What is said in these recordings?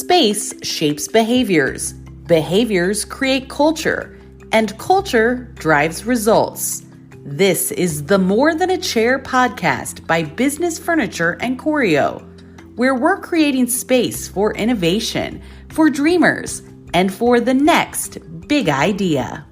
Space shapes behaviors. Behaviors create culture, and culture drives results. This is the More Than a Chair podcast by Business Furniture Choreo, where we're creating space for innovation, for dreamers, and for the next big idea.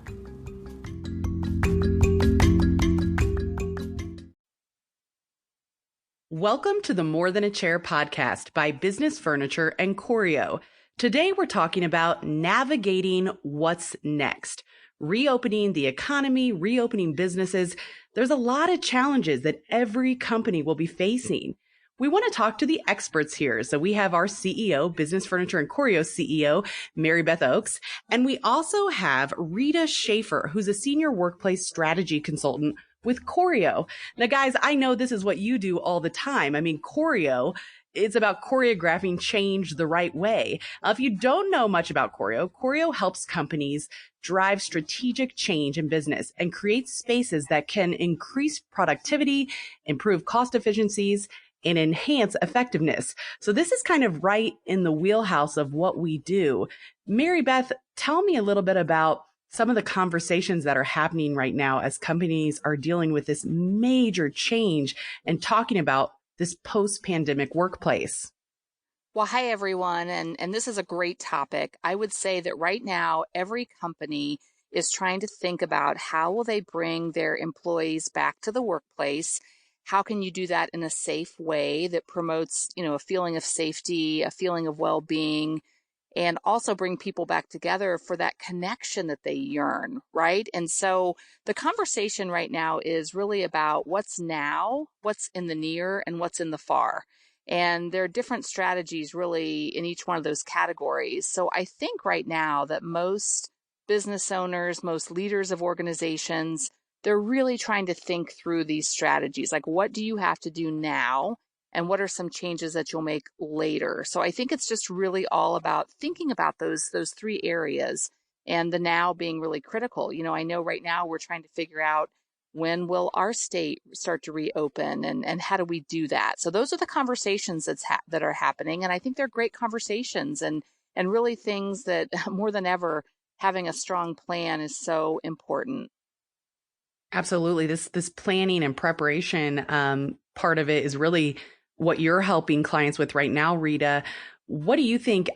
Welcome to the More Than a Chair podcast by Business Furniture Choreo. Today we're talking about navigating what's next. Reopening the economy, reopening businesses. There's a lot of challenges that every company will be facing. We want to talk to the experts here. So we have our CEO, Business Furniture Choreo CEO, Mary Beth Oakes. And we also have Rita Schaefer, who's a senior workplace strategy consultant with Choreo. Now, guys, I know this is what you do all the time. I mean, Choreo, it's about choreographing change the right way. If you don't know much about Choreo, Choreo helps companies drive strategic change in business and create spaces that can increase productivity, improve cost efficiencies, and enhance effectiveness. So this is kind of right in the wheelhouse of what we do. Mary Beth, tell me a little bit about some of the conversations that are happening right now as companies are dealing with this major change and talking about this post-pandemic workplace. Well, hi, everyone. And this is a great topic. I would say that right now, every company is trying to think about how will they bring their employees back to the workplace. How can you do that in a safe way that promotes, a feeling of safety, a feeling of well-being, and also bring people back together for that connection that they yearn, right? And so the conversation right now is really about what's now, what's in the near, and what's in the far. And there are different strategies really in each one of those categories. So I think right now that most business owners, most leaders of organizations, they're really trying to think through these strategies. Like, what do you have to do now? And what are some changes that you'll make later? So I think it's just really all about thinking about those three areas, and the now being really critical. I know right now we're trying to figure out when will our state start to reopen, and how do we do that? So those are the conversations that are happening, and I think they're great conversations, and really things that more than ever having a strong plan is so important. Absolutely. This planning and preparation part of it is really what you're helping clients with right now, Rita. What do you think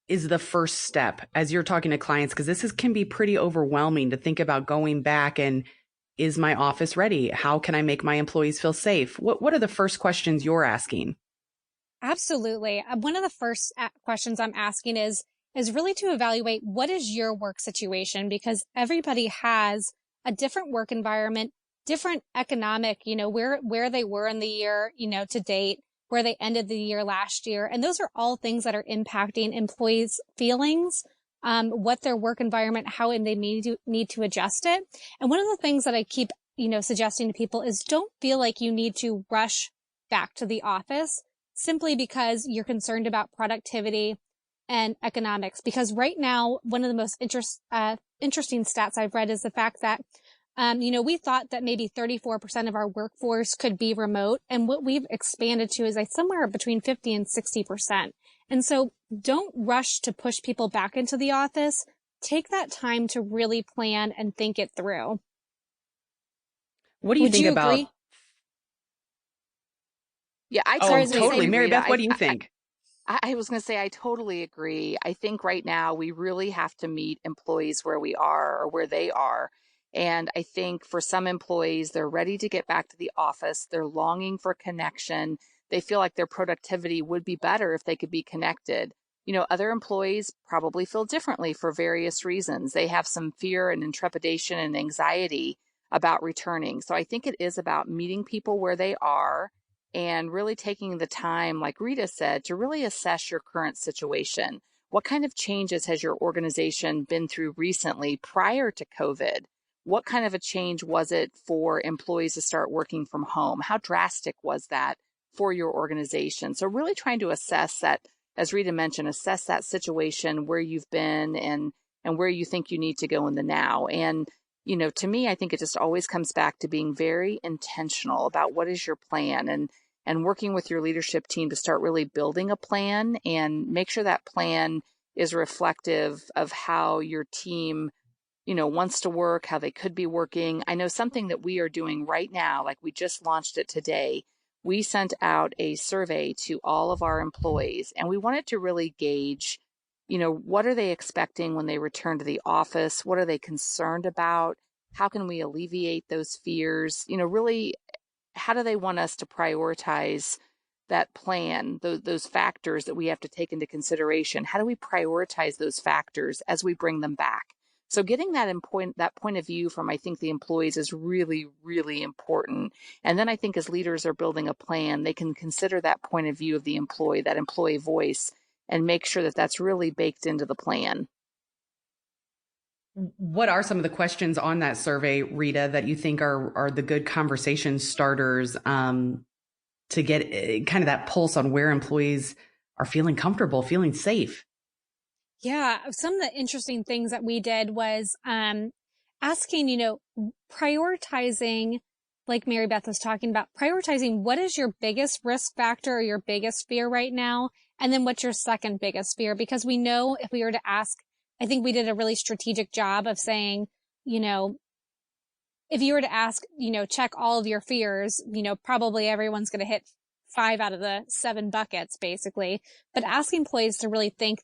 is the first step as you're talking to clients? Because this can be pretty overwhelming to think about going back and, is my office ready? How can I make my employees feel safe? What are the first questions you're asking? Absolutely. One of the first questions I'm asking is really to evaluate what is your work situation, because everybody has a different work environment, different economic, where they were in the year, to date, where they ended the year last year. And those are all things that are impacting employees' feelings, what their work environment, how they need to adjust it. And one of the things that I keep, suggesting to people is don't feel like you need to rush back to the office simply because you're concerned about productivity and economics. Because right now, one of the most interesting stats I've read is the fact that we thought that maybe 34% of our workforce could be remote. And what we've expanded to is somewhere between 50 and 60%. And so don't rush to push people back into the office. Take that time to really plan and think it through. What do you think about? Agree? Yeah, totally. Mary Beth, what do you think? I was going to say, I totally agree. I think right now we really have to meet employees where we are or where they are. And I think for some employees, they're ready to get back to the office. They're longing for connection. They feel like their productivity would be better if they could be connected. Other employees probably feel differently for various reasons. They have some fear and trepidation and anxiety about returning. So I think it is about meeting people where they are and really taking the time, like Rita said, to really assess your current situation. What kind of changes has your organization been through recently prior to COVID? What kind of a change was it for employees to start working from home? How drastic was that for your organization? So really trying to assess that, as Rita mentioned, assess that situation, where you've been and where you think you need to go in the now. And, to me, I think it just always comes back to being very intentional about what is your plan. And and working with your leadership team to start really building a plan and make sure that plan is reflective of how your team wants to work, how they could be working. I know something that we are doing right now, like we just launched it today. We sent out a survey to all of our employees, and we wanted to really gauge, what are they expecting when they return to the office? What are they concerned about? How can we alleviate those fears? Really, how do they want us to prioritize that plan, those factors that we have to take into consideration? How do we prioritize those factors as we bring them back? So getting that point of view from, I think, the employees is really, really important. And then I think as leaders are building a plan, they can consider that point of view of the employee, that employee voice, and make sure that that's really baked into the plan. What are some of the questions on that survey, Rita, that you think are the good conversation starters to get kind of that pulse on where employees are feeling comfortable, feeling safe? Yeah, some of the interesting things that we did was asking, prioritizing, like Mary Beth was talking about, prioritizing what is your biggest risk factor or your biggest fear right now, and then what's your second biggest fear? Because we know if we were to ask, I think we did a really strategic job of saying, if you were to ask, check all of your fears, probably everyone's going to hit 5 out of the 7 buckets, basically. But ask employees to really think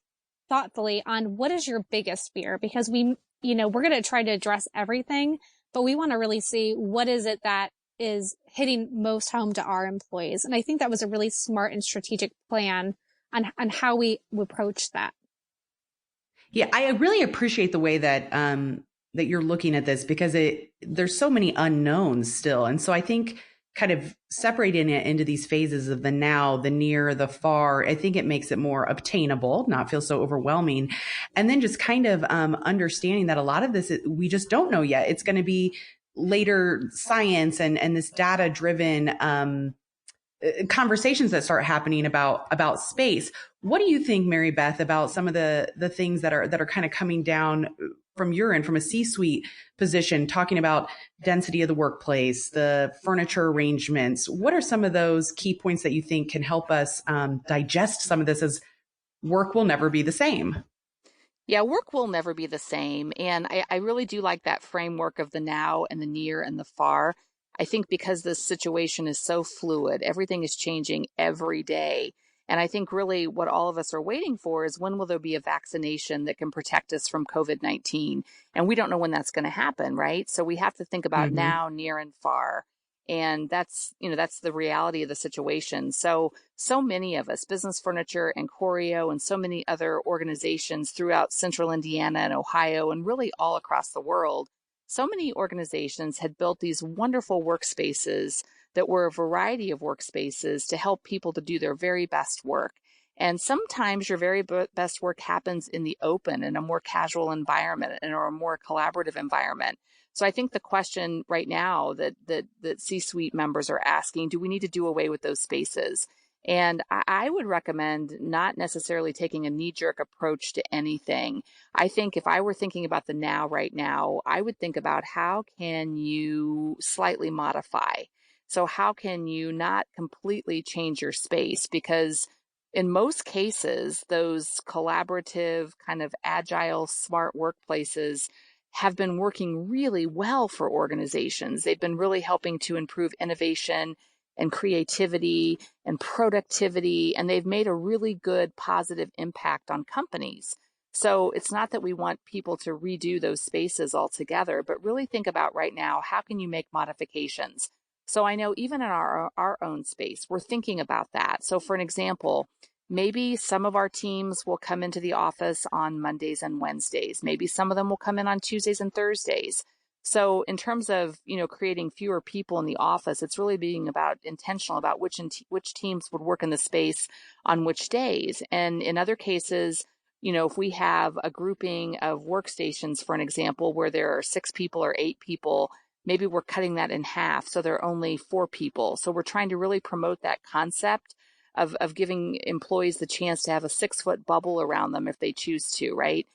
thoughtfully on what is your biggest fear, because we're going to try to address everything, but we want to really see what is it that is hitting most home to our employees. And I think that was a really smart and strategic plan on how we approach that. Yeah, I really appreciate the way that that you're looking at this, because there's so many unknowns still. And so I think kind of separating it into these phases of the now, the near, the far, I think it makes it more obtainable, not feel so overwhelming. And then just kind of understanding that a lot of this, we just don't know yet. It's going to be later science and this data driven conversations that start happening about space. What do you think, Mary Beth, about some of the things that are kind of coming down from your end, from a C-suite position, talking about density of the workplace, the furniture arrangements? What are some of those key points that you think can help us digest some of this, as work will never be the same? Yeah, work will never be the same. And I really do like that framework of the now and the near and the far. I think because this situation is so fluid, everything is changing every day. And I think really what all of us are waiting for is, when will there be a vaccination that can protect us from COVID-19? And we don't know when that's going to happen, right? So we have to think about now, near and far. And that's the reality of the situation. So many of us, Business Furniture and Choreo and so many other organizations throughout central Indiana and Ohio and really all across the world, so many organizations had built these wonderful workspaces that were a variety of workspaces to help people to do their very best work. And sometimes your very best work happens in the open, in a more casual environment, and or a more collaborative environment. So I think the question right now that C-suite members are asking, do we need to do away with those spaces? And I would recommend not necessarily taking a knee-jerk approach to anything. I think if I were thinking about the now right now, I would think about, how can you slightly modify? So how can you not completely change your space? Because in most cases, those collaborative, kind of agile, smart workplaces have been working really well for organizations. They've been really helping to improve innovation and creativity and productivity, and they've made a really good positive impact on companies. So it's not that we want people to redo those spaces altogether, but really think about right now, how can you make modifications? So I know even in our own space, we're thinking about that. So for an example, maybe some of our teams will come into the office on Mondays and Wednesdays. Maybe some of them will come in on Tuesdays and Thursdays. So in terms of, creating fewer people in the office, it's really being about intentional about which teams would work in the space on which days. And in other cases, if we have a grouping of workstations, for an example, where there are 6 people or 8 people, maybe we're cutting that in half, so there are only 4 people. So we're trying to really promote that concept of giving employees the chance to have a 6-foot bubble around them if they choose to, right?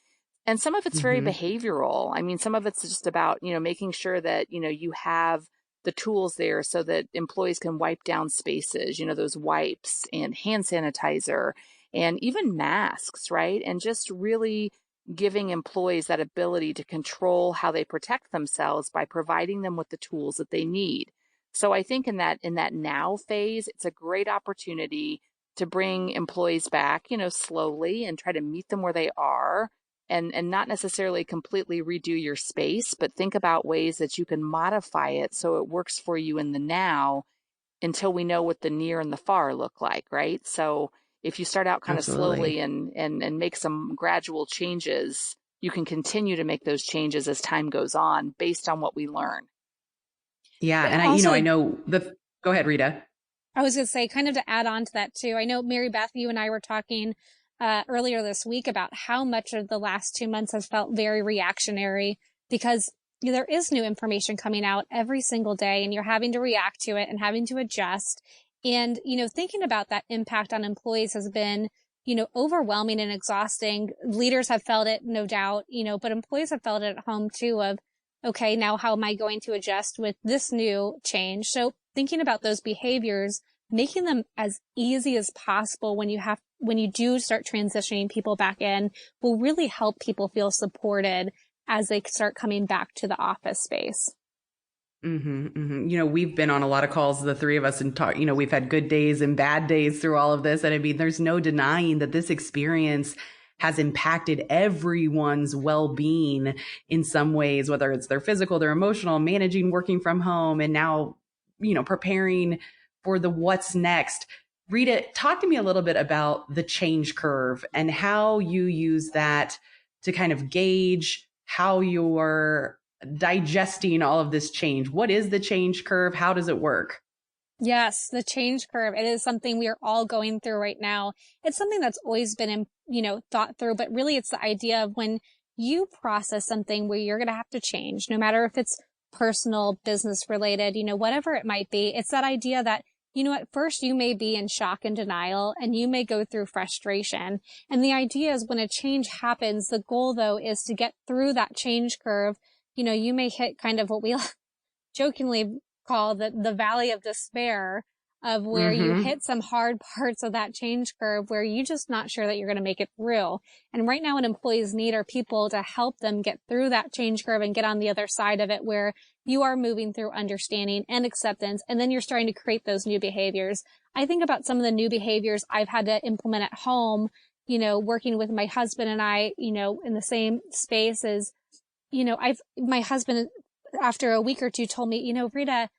And some of it's very behavioral. I mean, some of it's just about, making sure that, you have the tools there so that employees can wipe down spaces, those wipes and hand sanitizer and even masks, right? And just really giving employees that ability to control how they protect themselves by providing them with the tools that they need. So I think in that now phase, it's a great opportunity to bring employees back, slowly and try to meet them where they are and not necessarily completely redo your space, but think about ways that you can modify it so it works for you in the now until we know what the near and the far look like, right? So if you start out kind of Absolutely. slowly and make some gradual changes, you can continue to make those changes as time goes on based on what we learn. Yeah. But And also, I know go ahead, Rita. I was going to say, kind of to add on to that too, I know Mary Beth, you and I were talking earlier this week about how much of the last 2 months has felt very reactionary because there is new information coming out every single day and you're having to react to it and having to adjust. And, thinking about that impact on employees has been, overwhelming and exhausting. Leaders have felt it, no doubt, but employees have felt it at home too of, okay, now how am I going to adjust with this new change? So thinking about those behaviors, making them as easy as possible when you do start transitioning people back in will really help people feel supported as they start coming back to the office space. We've been on a lot of calls, the three of us, and talk, we've had good days and bad days through all of this. And I mean, there's no denying that this experience has impacted everyone's well-being in some ways, whether it's their physical, their emotional, managing, working from home, and now, preparing for the what's next. Rita, talk to me a little bit about the change curve and how you use that to kind of gauge how you're digesting all of this change. What is the change curve? How does it work? Yes, the change curve. It is something we are all going through right now. It's something that's always been, thought through, but really it's the idea of when you process something where you're going to have to change, no matter if it's personal, business related, whatever it might be. It's that idea that, at first you may be in shock and denial and you may go through frustration. And the idea is when a change happens, the goal though is to get through that change curve. You may hit kind of what we jokingly call the valley of despair of where you hit some hard parts of that change curve where you're just not sure that you're going to make it through. And right now what employees need are people to help them get through that change curve and get on the other side of it where you are moving through understanding and acceptance. And then you're starting to create those new behaviors. I think about some of the new behaviors I've had to implement at home, working with my husband and I, in the same space as, my husband after a week or two told me, Rita,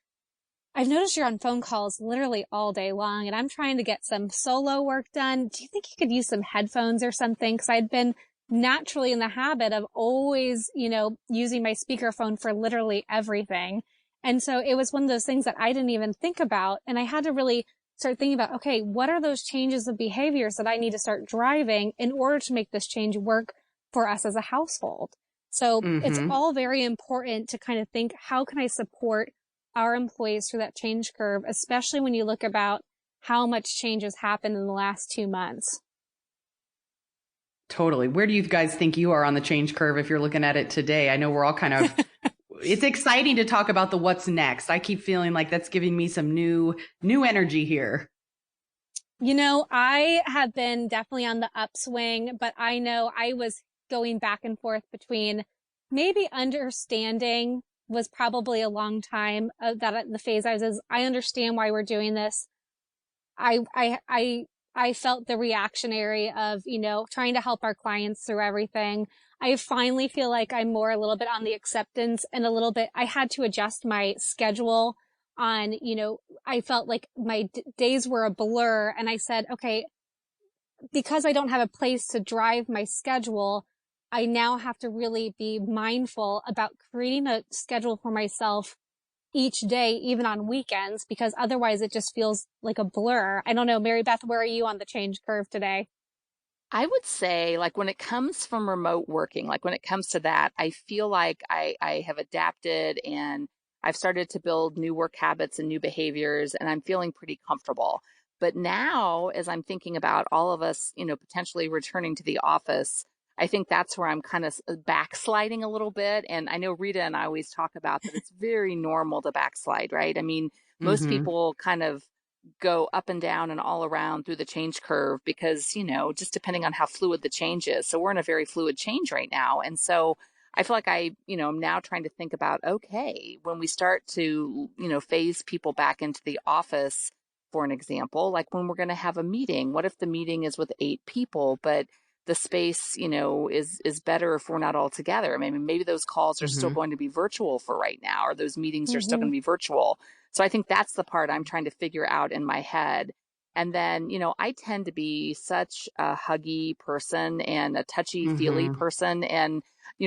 I've noticed you're on phone calls literally all day long and I'm trying to get some solo work done. Do you think you could use some headphones or something? Because I'd been naturally in the habit of always, using my speakerphone for literally everything. And so it was one of those things that I didn't even think about. And I had to really start thinking about, okay, what are those changes of behaviors that I need to start driving in order to make this change work for us as a household? So it's all very important to kind of think, how can I support our employees through that change curve, especially when you look about how much change has happened in the last 2 months? Totally. Where do you guys think you are on the change curve if you're looking at it today? I know we're all kind of, it's exciting to talk about the what's next. I keep feeling like that's giving me some new energy here. I have been definitely on the upswing, but I know I was going back and forth between maybe understanding was probably a long time that the phase I was is I understand why we're doing this. I felt the reactionary of, trying to help our clients through everything. I finally feel like I'm more a little bit on the acceptance and a little bit, I had to adjust my schedule on, I felt like my days were a blur and I said, okay, because I don't have a place to drive my schedule, I now have to really be mindful about creating a schedule for myself each day, even on weekends, because otherwise it just feels like a blur. I don't know, Mary Beth, where are you on the change curve today? I would say, like, when it comes from remote working, like when it comes to that, I feel like I have adapted and I've started to build new work habits and new behaviors, and I'm feeling pretty comfortable. But now, as I'm thinking about all of us, potentially returning to the office, I think that's where I'm kind of backsliding a little bit. And I know Rita and I always talk about that it's very normal to backslide, right? I mean, most Mm-hmm. people kind of go up and down and all around through the change curve because, just depending on how fluid the change is. So we're in a very fluid change right now. And so I feel like I'm now trying to think about, okay, when we start to, phase people back into the office, for an example, like when we're going to have a meeting, what if the meeting is with 8 people, but the space, is better if we're not all together. I mean, maybe those calls are still Mm-hmm. going to be virtual for right now, or those meetings are still Mm-hmm. going to be virtual. So I think that's the part I'm trying to figure out in my head. And then, I tend to be such a huggy person and a touchy feely Mm-hmm. person. And,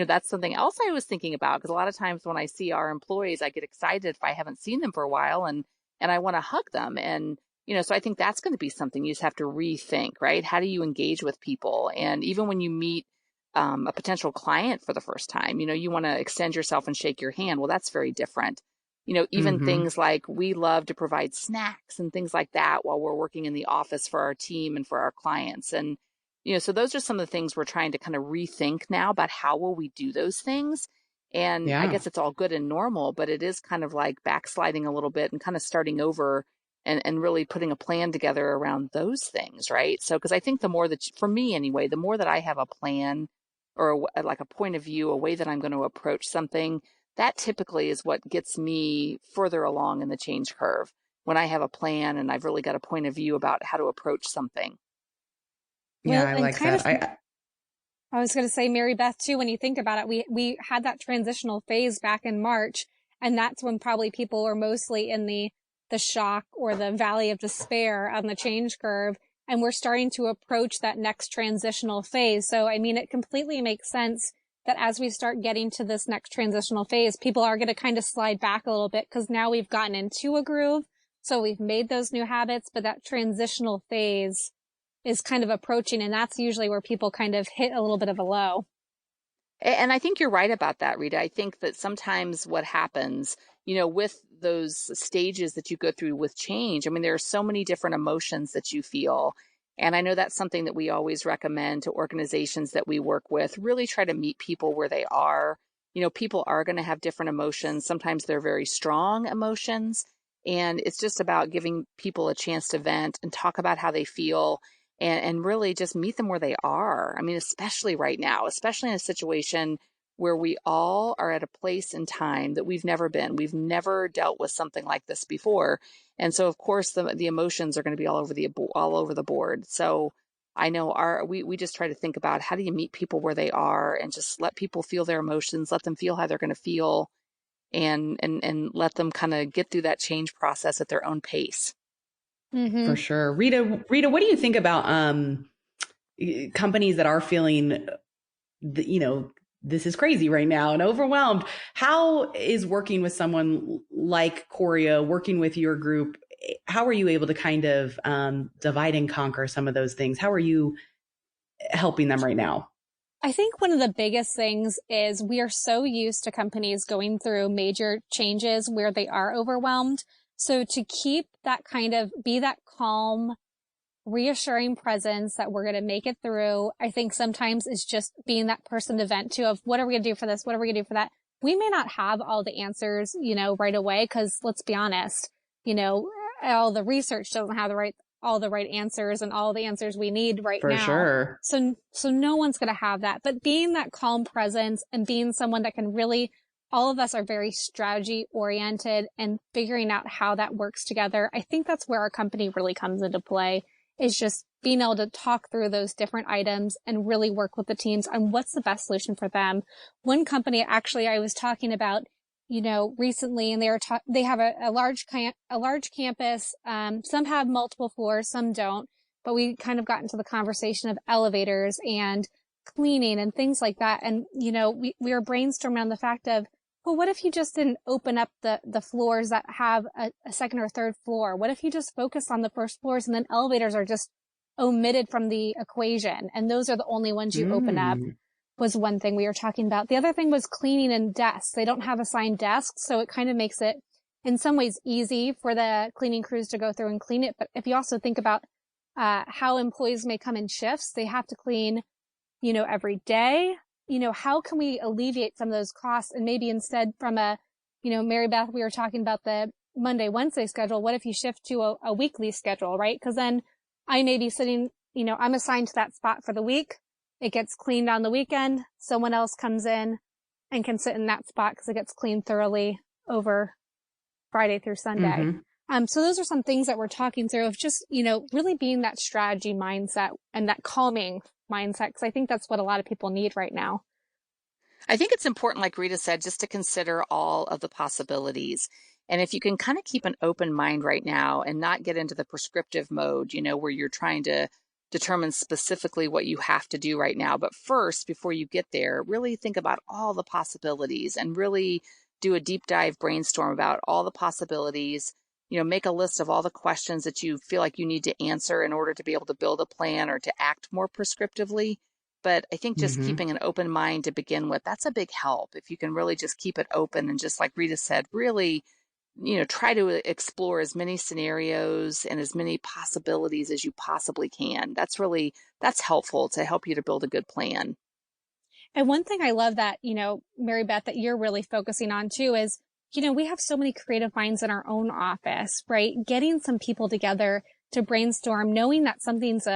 that's something else I was thinking about, because a lot of times when I see our employees, I get excited if I haven't seen them for a while, and I want to hug them. And, so I think that's going to be something you just have to rethink, right? How do you engage with people? And even when you meet a potential client for the first time, you want to extend yourself and shake your hand. Well, that's very different. Even Mm-hmm. things like we love to provide snacks and things like that while we're working in the office for our team and for our clients. And, so those are some of the things we're trying to kind of rethink now about how will we do those things. And I Yeah. guess it's all good and normal, but it is kind of like backsliding a little bit and kind of starting over and really putting a plan together around those things, right? So, because I think the more that, for me anyway, the more that I have a plan or like a point of view, a way that I'm going to approach something, that typically is what gets me further along in the change curve, when I have a plan and I've really got a point of view about how to approach something. Yeah, Well, I and like kind that. of, I was going to say, Mary Beth, too, when you think about it, we had that transitional phase back in March, and that's when probably people were mostly in the shock or the valley of despair on the change curve. And we're starting to approach that next transitional phase. So, I mean, it completely makes sense that as we start getting to this next transitional phase, people are going to kind of slide back a little bit because now we've gotten into a groove. So we've made those new habits, but that transitional phase is kind of approaching, and that's usually where people kind of hit a little bit of a low. And I think you're right about that, Rita. I think that sometimes what happens, with those stages that you go through with change, I mean, there are so many different emotions that you feel. And I know that's something that we always recommend to organizations that we work with. Really try to meet people where they are. People are going to have different emotions. Sometimes they're very strong emotions. And it's just about giving people a chance to vent and talk about how they feel, and really just meet them where they are. I mean, especially right now, especially in a situation where we all are at a place in time that we've never been. We've never dealt with something like this before. And so, of course, the emotions are going to be all over the board. So I know we just try to think about, how do you meet people where they are and just let people feel their emotions, let them feel how they're going to feel, and let them kind of get through that change process at their own pace. Mm-hmm. For sure. Rita, what do you think about companies that are feeling, this is crazy right now and overwhelmed? How is working with someone like Choreo, working with your group, how are you able to kind of divide and conquer some of those things? How are you helping them right now? I think one of the biggest things is we are so used to companies going through major changes where they are overwhelmed. So to keep that be that calm, reassuring presence that we're going to make it through, I think sometimes is just being that person to vent to, of what are we going to do for this? What are we going to do for that? We may not have all the answers, right away, because let's be honest, you know, all the research doesn't have all the right answers and all the answers we need right For now. sure. So no one's going to have that, but being that calm presence and being someone that can really, all of us are very strategy oriented, and figuring out how that works together. I think that's where our company really comes into play, is just being able to talk through those different items and really work with the teams on what's the best solution for them. One company, actually, I was talking about, recently, and they have a large campus. Some have multiple floors, some don't, but we kind of got into the conversation of elevators and cleaning and things like that. And, we were brainstorming on the fact of, well, what if you just didn't open up the floors that have a second or third floor? What if you just focus on the first floors, and then elevators are just omitted from the equation, and those are the only ones you open up? Was one thing we were talking about. The other thing was cleaning and desks. They don't have assigned desks, so it kind of makes it in some ways easy for the cleaning crews to go through and clean it. But if you also think about how employees may come in shifts, they have to clean every day? How can we alleviate some of those costs? And maybe instead from Mary Beth, we were talking about the Monday, Wednesday schedule. What if you shift to a weekly schedule, right? Because then I may be sitting, I'm assigned to that spot for the week. It gets cleaned on the weekend. Someone else comes in and can sit in that spot because it gets cleaned thoroughly over Friday through Sunday. So those are some things that we're talking through of just, really being that strategy mindset and that calming mindset, because I think that's what a lot of people need right now. I think it's important, like Rita said, just to consider all of the possibilities. And if you can kind of keep an open mind right now and not get into the prescriptive mode, where you're trying to determine specifically what you have to do right now. But first, before you get there, really think about all the possibilities and really do a deep dive brainstorm about all the possibilities. Make a list of all the questions that you feel like you need to answer in order to be able to build a plan or to act more prescriptively. But I think just keeping an open mind to begin with, that's a big help. If you can really just keep it open and just like Rita said, really, try to explore as many scenarios and as many possibilities as you possibly can. That's helpful to help you to build a good plan. And one thing I love that, Mary Beth, that you're really focusing on too is, we have so many creative minds in our own office, right? Getting some people together to brainstorm, knowing that something's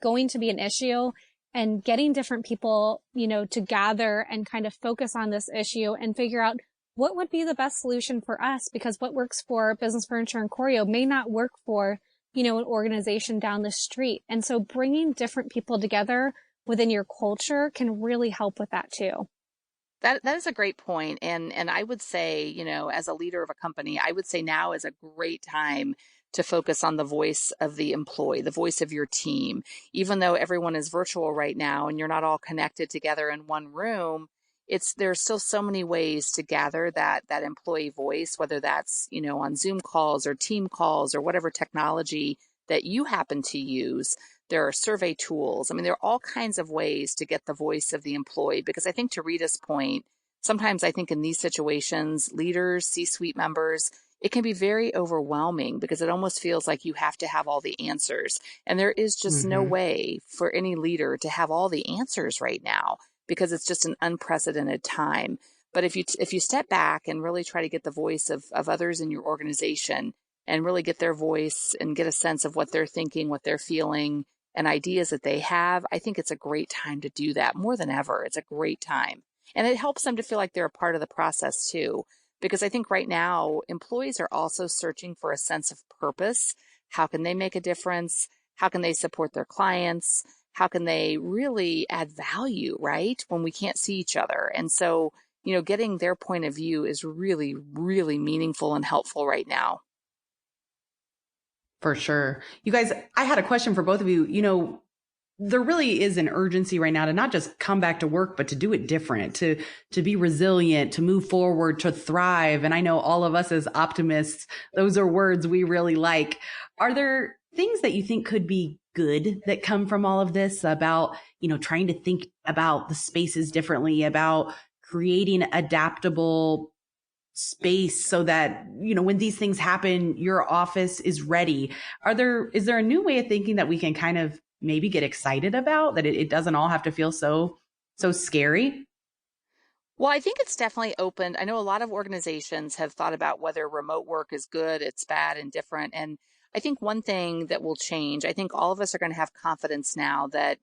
going to be an issue, and getting different people, to gather and kind of focus on this issue and figure out what would be the best solution for us, because what works for Business Furniture and Choreo may not work for, an organization down the street. And so bringing different people together within your culture can really help with that too. That is a great point. And I would say, as a leader of a company, I would say now is a great time to focus on the voice of the employee, the voice of your team. Even though everyone is virtual right now and you're not all connected together in one room, there's still so many ways to gather that employee voice, whether that's, on Zoom calls or team calls or whatever technology that you happen to use. There are survey tools. I mean, there are all kinds of ways to get the voice of the employee, because I think to Rita's point, sometimes I think in these situations, leaders, C-suite members, it can be very overwhelming because it almost feels like you have to have all the answers. And there is just no way for any leader to have all the answers right now because it's just an unprecedented time. But if you step back and really try to get the voice of others in your organization and really get their voice and get a sense of what they're thinking, what they're feeling, and ideas that they have, I think it's a great time to do that more than ever. It's a great time. And it helps them to feel like they're a part of the process too. Because I think right now, employees are also searching for a sense of purpose. How can they make a difference? How can they support their clients? How can they really add value, right? When we can't see each other. And so, getting their point of view is really, really meaningful and helpful right now. For sure. You guys, I had a question for both of you. There really is an urgency right now to not just come back to work, but to do it different, to be resilient, to move forward, to thrive. And I know all of us as optimists, those are words we really like. Are there things that you think could be good that come from all of this about, trying to think about the spaces differently, about creating adaptable space so that, when these things happen, your office is ready? Is there a new way of thinking that we can kind of maybe get excited about, that it doesn't all have to feel so scary? Well, I think it's definitely opened. I know a lot of organizations have thought about whether remote work is good, it's bad, and different. And I think one thing that will change, I think all of us are going to have confidence now that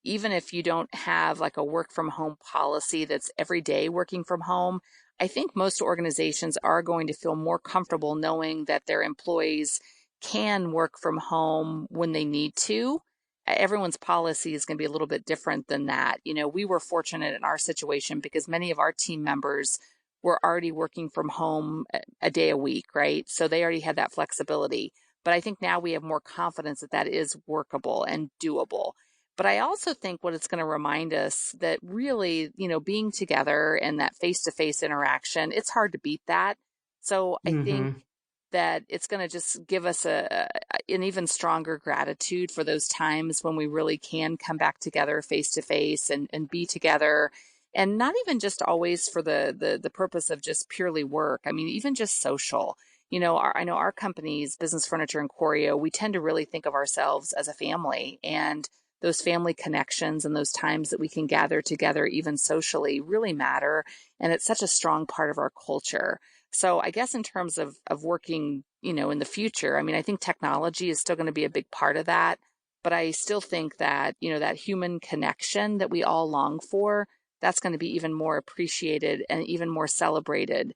even if you don't have like a work from home policy that's every day working from home, I think most organizations are going to feel more comfortable knowing that their employees can work from home when they need to. Everyone's policy is going to be a little bit different than that. We were fortunate in our situation because many of our team members were already working from home a day a week, right? So they already had that flexibility. But I think now we have more confidence that that is workable and doable. But I also think what it's going to remind us that really, being together and that face-to-face interaction, it's hard to beat that. So I think that it's going to just give us an even stronger gratitude for those times when we really can come back together face-to-face and be together. And not even just always for the purpose of just purely work. I mean, even just social. I know our companies, Business Furniture and Choreo, we tend to really think of ourselves as a family. And those family connections and those times that we can gather together, even socially, really matter. And it's such a strong part of our culture. So I guess in terms of working, in the future, I mean, I think technology is still going to be a big part of that. But I still think that, that human connection that we all long for, that's going to be even more appreciated and even more celebrated.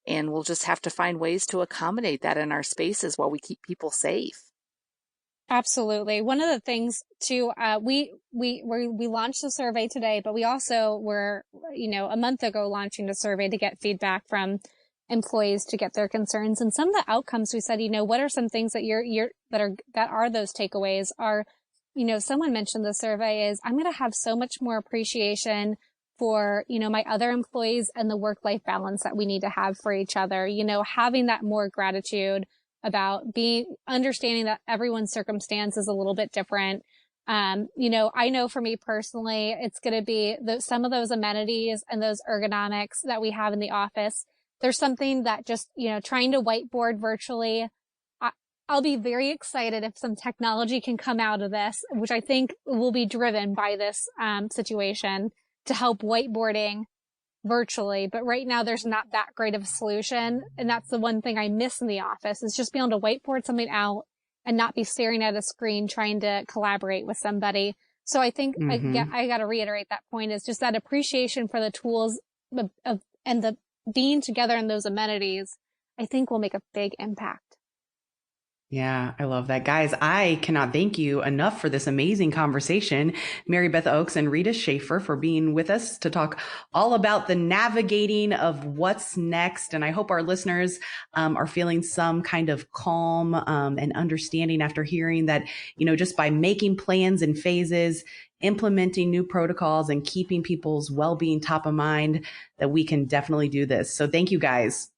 And we'll just have to find ways to accommodate that in our spaces while we keep people safe. Absolutely. One of the things too, we launched a survey today, but we also were, a month ago launching a survey to get feedback from employees to get their concerns. And some of the outcomes we said, what are some things that that are those takeaways are, someone mentioned the survey is I'm going to have so much more appreciation for, my other employees and the work-life balance that we need to have for each other, having that more gratitude about understanding that everyone's circumstance is a little bit different. I know for me personally, it's going to be some of those amenities and those ergonomics that we have in the office. There's something that just, trying to whiteboard virtually, I'll be very excited if some technology can come out of this, which I think will be driven by this situation to help whiteboarding virtually. But right now there's not that great of a solution. And that's the one thing I miss in the office is just being able to whiteboard something out and not be staring at a screen trying to collaborate with somebody. So I think I got to reiterate that point is just that appreciation for the tools and the being together in those amenities, I think will make a big impact. Yeah, I love that. Guys, I cannot thank you enough for this amazing conversation. Mary Beth Oakes and Rita Schaefer for being with us to talk all about the navigating of what's next. And I hope our listeners are feeling some kind of calm and understanding after hearing that, just by making plans and phases, implementing new protocols and keeping people's well-being top of mind, that we can definitely do this. So thank you, guys.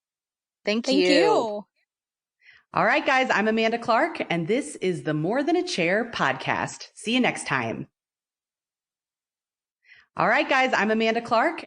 Thank you. All right, guys, I'm Amanda Clark, and this is the More Than a Chair podcast. See you next time. All right, guys, I'm Amanda Clark.